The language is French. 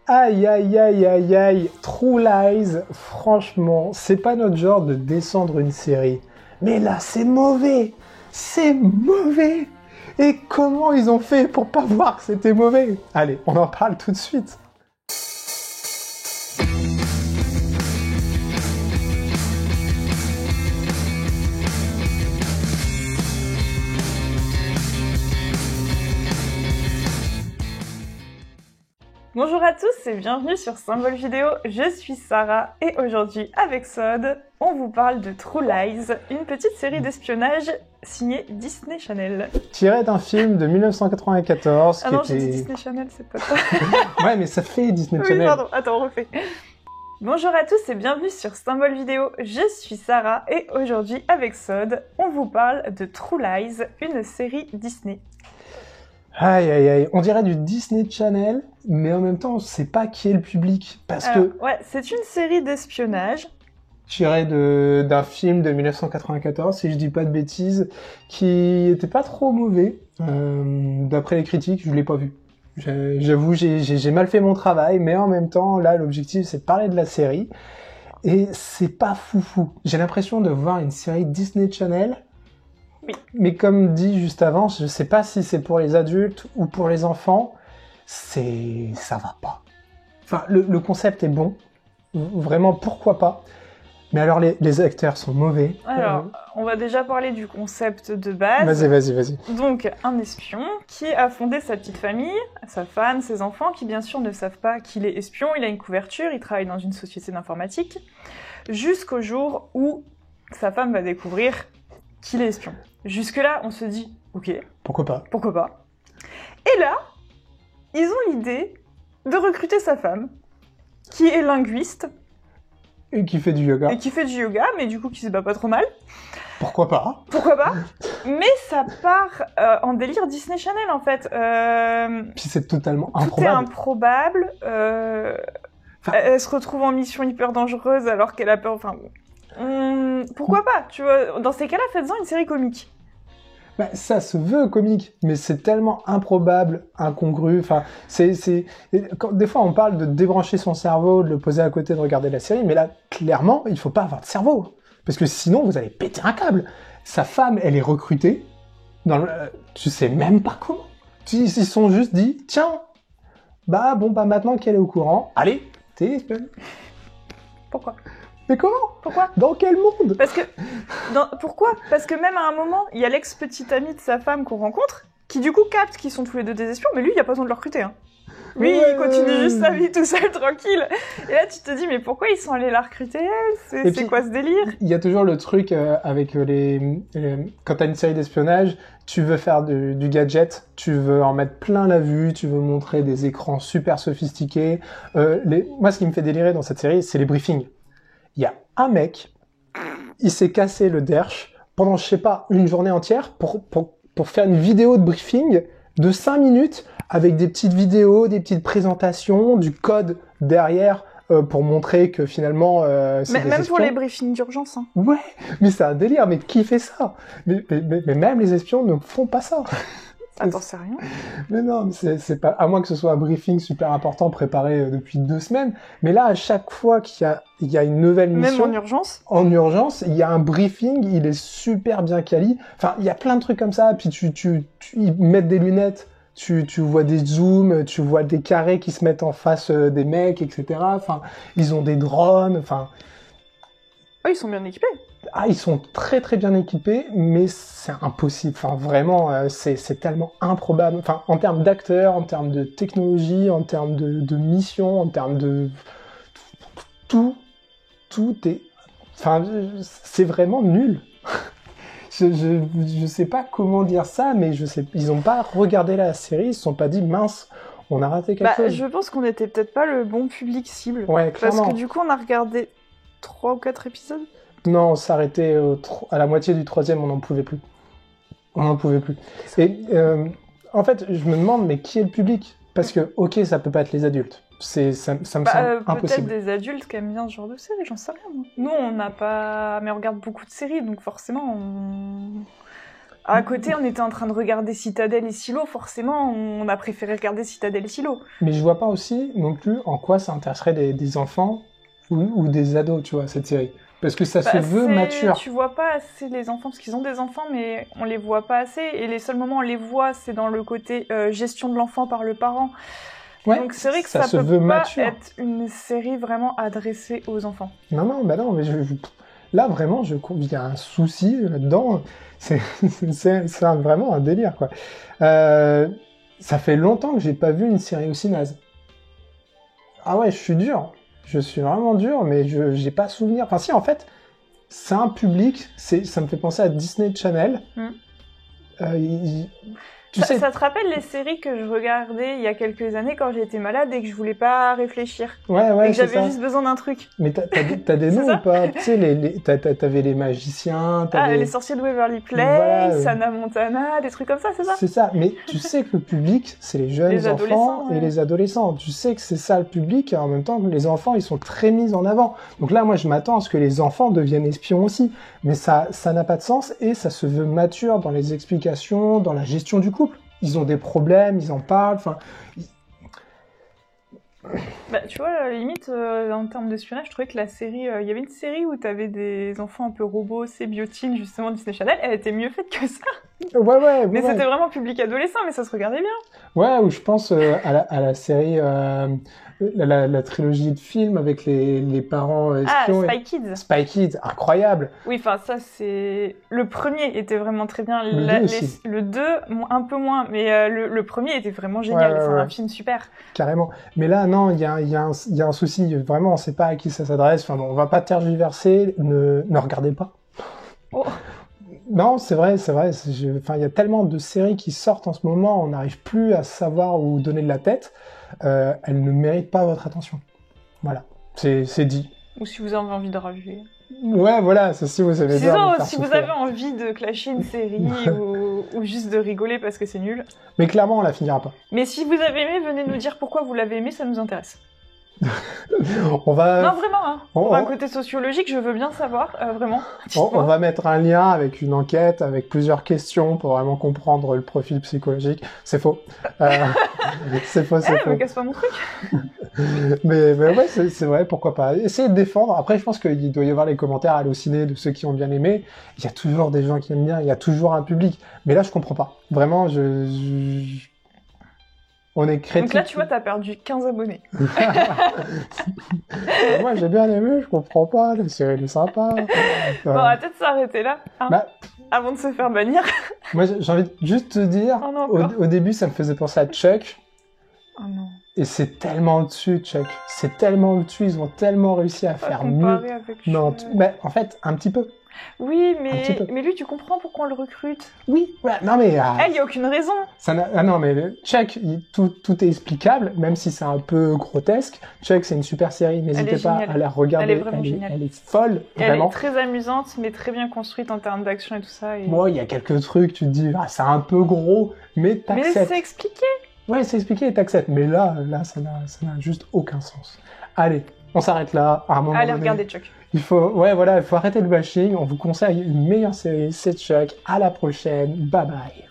Aïe, aïe, aïe, aïe, aïe. True Lies, franchement, c'est pas notre genre de descendre une série. Mais là, c'est mauvais. C'est mauvais. Et comment ils ont fait pour pas voir que c'était mauvais? Allez, on en parle tout de suite. Bonjour à tous et bienvenue sur Symbole Vidéo, je suis Sarah et aujourd'hui avec Sod, on vous parle de True Lies, une petite série d'espionnage signée Disney Channel. Tiré d'un film de 1994 Ah qui non, était... j'ai dit Disney Channel, c'est pas ça. Ouais, mais ça fait Disney Oui, Channel. pardon, attends, on refait. Bonjour à tous et bienvenue sur Symbole Vidéo, je suis Sarah et aujourd'hui avec Sod, on vous parle de True Lies, une série Disney. Aïe, aïe, aïe. On dirait du Disney Channel, mais en même temps, on sait pas qui est le public. Parce que... Ouais, c'est une série d'espionnage. Tiré d'un film de 1994, si je dis pas de bêtises, qui était pas trop mauvais. D'après les critiques, je l'ai pas vu. J'avoue, j'ai mal fait mon travail, mais en même temps, là, l'objectif, c'est de parler de la série. Et c'est pas foufou. J'ai l'impression de voir une série Disney Channel. Oui. Mais comme dit juste avant, je sais pas si c'est pour les adultes ou pour les enfants, ça va pas. Enfin, le concept est bon, vraiment pourquoi pas. Mais alors les acteurs sont mauvais. Alors, on va déjà parler du concept de base. Vas-y. Donc, un espion qui a fondé sa petite famille, sa femme, ses enfants, qui bien sûr ne savent pas qu'il est espion, il a une couverture, il travaille dans une société d'informatique, jusqu'au jour où sa femme va découvrir qu'il est espion. Jusque-là, on se dit, ok. Pourquoi pas. Et là, ils ont l'idée de recruter sa femme, qui est linguiste. Et qui fait du yoga. Et qui fait du yoga, mais du coup qui se bat pas trop mal. Pourquoi pas. Mais ça part en délire Disney Channel, en fait. Puis c'est totalement tout est improbable. Elle se retrouve en mission hyper dangereuse alors qu'elle a peur... Enfin, pourquoi pas, tu vois. Dans ces cas-là, faites-en une série comique. Bah, ça se veut comique, mais c'est tellement improbable, incongru. Enfin, des fois on parle de débrancher son cerveau, de le poser à côté, de regarder la série, mais là, clairement, il faut pas avoir de cerveau, parce que sinon vous allez péter un câble. Sa femme, elle est recrutée, tu sais même pas comment. Ils sont juste dit, tiens, maintenant qu'elle est au courant, allez, t'es espionne. Pourquoi ? Mais comment ? Pourquoi ? Dans quel monde ? Pourquoi ? Parce que même à un moment, il y a l'ex-petite amie de sa femme qu'on rencontre, qui du coup capte qu'ils sont tous les deux des espions, mais lui, il n'y a pas besoin de le recruter. Hein. Lui, il continue juste sa vie tout seul, tranquille. Et là, tu te dis, mais pourquoi ils sont allés la recruter, elle ? C'est quoi ce délire ? Il y a toujours le truc avec quand t'as une série d'espionnage, tu veux faire du gadget, tu veux en mettre plein la vue, tu veux montrer des écrans super sophistiqués. Moi, ce qui me fait délirer dans cette série, c'est les briefings. Il y a un mec, il s'est cassé le derche pendant, je sais pas, une journée entière pour faire une vidéo de briefing de 5 minutes avec des petites vidéos, des petites présentations, du code derrière pour montrer que finalement c'est des même espions. pour les briefings d'urgence. Hein. Ouais, mais c'est un délire, mais qui fait ça ? mais même les espions ne font pas ça. Attends, c'est rien. Mais non, c'est pas, à moins que ce soit un briefing super important préparé depuis 2 semaines. Mais là, à chaque fois qu'il y a une nouvelle mission. Même en urgence, il y a un briefing, il est super bien quali. Enfin, il y a plein de trucs comme ça. Puis ils mettent des lunettes, tu vois des zooms, tu vois des carrés qui se mettent en face des mecs, etc. Enfin, ils ont des drones, enfin. Oh, ils sont bien équipés. Ah, ils sont très très bien équipés, mais c'est impossible. Enfin, vraiment, c'est tellement improbable. Enfin, en termes d'acteurs, en termes de technologie, en termes de mission, en termes de tout est. Enfin, c'est vraiment nul. Je sais pas comment dire ça, mais ils ont pas regardé la série, ils se sont pas dit mince, on a raté quelque chose. Je pense qu'on était peut-être pas le bon public cible. Ouais, clairement. Parce que du coup, on a regardé 3 ou 4 épisodes. Non, on s'arrêtait à la moitié du 3e, on n'en pouvait plus. Et en fait, je me demande, mais qui est le public ? Parce que, ok, ça peut pas être les adultes. Ça me semble impossible. Peut-être des adultes qui aiment bien ce genre de série, j'en sais rien. Nous, on n'a pas... Mais on regarde beaucoup de séries, donc forcément, À côté, on était en train de regarder Citadel et Silo, forcément, on a préféré regarder Citadel et Silo. Mais je vois pas aussi non plus en quoi ça intéresserait des enfants ou des ados, tu vois, cette série. Parce que ça se veut mature. Tu vois pas assez les enfants, parce qu'ils ont des enfants, mais on les voit pas assez. Et les seuls moments où on les voit, c'est dans le côté gestion de l'enfant par le parent. Ouais, donc c'est vrai que ça se peut veut pas mature. être une série vraiment adressée aux enfants. Non, mais là, vraiment, il y a un souci là-dedans. C'est vraiment un délire, quoi. Ça fait longtemps que j'ai pas vu une série aussi naze. Ah ouais, je suis dur. Je suis vraiment dur, mais j'ai pas souvenir. Enfin si, en fait, c'est un public, ça me fait penser à Disney Channel. Ça te rappelle les séries que je regardais il y a quelques années quand j'étais malade et que je voulais pas réfléchir. Ouais, et que j'avais juste besoin d'un truc. Mais t'as des noms ou pas? Tu sais, t'avais les magiciens, les sorciers de Waverly Place, voilà, Hannah Montana, des trucs comme ça, c'est ça? C'est ça, mais tu sais que le public, c'est les jeunes enfants et les adolescents. Tu sais que c'est ça le public, et en même temps, les enfants, ils sont très mis en avant. Donc là, moi, je m'attends à ce que les enfants deviennent espions aussi. Mais ça n'a pas de sens, et ça se veut mature dans les explications, dans la gestion du couple. Ils ont des problèmes, ils en parlent, enfin... Bah, tu vois, à la limite, en termes d'espionnage, je trouvais que la série... Il y avait une série où t'avais des enfants un peu robots, c'est Biotine, justement, Disney Channel, elle était mieux faite que ça. Ouais. Mais c'était vraiment public adolescent, mais ça se regardait bien. Ouais, ou je pense à la série... la trilogie de films avec les parents espions. Ah, Spy Kids. Spy Kids, incroyable. Oui, enfin ça c'est... Le premier était vraiment très bien. Le 2, un peu moins, mais le premier était vraiment génial. Ouais, c'est un film super. Carrément. Mais là, non, il y a un souci. Vraiment, on sait pas à qui ça s'adresse. Enfin, bon, on va pas tergiverser. Ne regardez pas. Oh. Non, c'est vrai. Enfin, il y a tellement de séries qui sortent en ce moment, on n'arrive plus à savoir où donner de la tête. Elle ne mérite pas votre attention. Voilà, c'est dit. Ou si vous avez envie de rager. Ouais, voilà, si vous avez si vous avez envie de clasher une série ou juste de rigoler parce que c'est nul. Mais clairement, on la finira pas. Mais si vous avez aimé, venez nous dire pourquoi vous l'avez aimé, ça nous intéresse. On va... Non, vraiment, hein. Pour un côté sociologique, je veux bien savoir, vraiment. On va mettre un lien avec une enquête, avec plusieurs questions pour vraiment comprendre le profil psychologique. C'est faux. C'est faux. Me casse pas mon truc. mais ouais, c'est vrai, pourquoi pas. Essayez de défendre. Après, je pense qu'il doit y avoir les commentaires hallucinés de ceux qui ont bien aimé. Il y a toujours des gens qui aiment bien, il y a toujours un public. Mais là, je comprends pas. Vraiment, on est critique. Donc là, tu vois, t'as perdu 15 abonnés. Moi, j'ai bien aimé, je comprends pas, la série est sympa. Bon, on va peut-être s'arrêter là, hein, avant de se faire bannir. Moi, j'ai envie de juste te dire, au début, ça me faisait penser à Chuck. Oh non. Et c'est tellement au-dessus, Chuck. C'est tellement au-dessus, ils ont tellement réussi à faire mieux. Avec non, mais en fait, un petit peu. Oui, mais lui, tu comprends pourquoi on le recrute. Oui, ouais, non mais... il n'y a aucune raison. Non, mais Chuck, tout est explicable, même si c'est un peu grotesque. Chuck, c'est une super série, n'hésitez pas à la regarder. Elle est vraiment géniale. Elle est folle, vraiment. Elle est très amusante, mais très bien construite en termes d'action et tout ça. Moi, il y a quelques trucs, tu te dis, c'est un peu gros, mais t'acceptes. Mais c'est expliqué. Ouais, c'est expliqué et t'acceptes. Mais là, ça n'a juste aucun sens. Allez, on s'arrête là. À un moment donné, regardez Chuck. Il faut arrêter le bashing. On vous conseille une meilleure série, c'est Chuck. À la prochaine. Bye bye.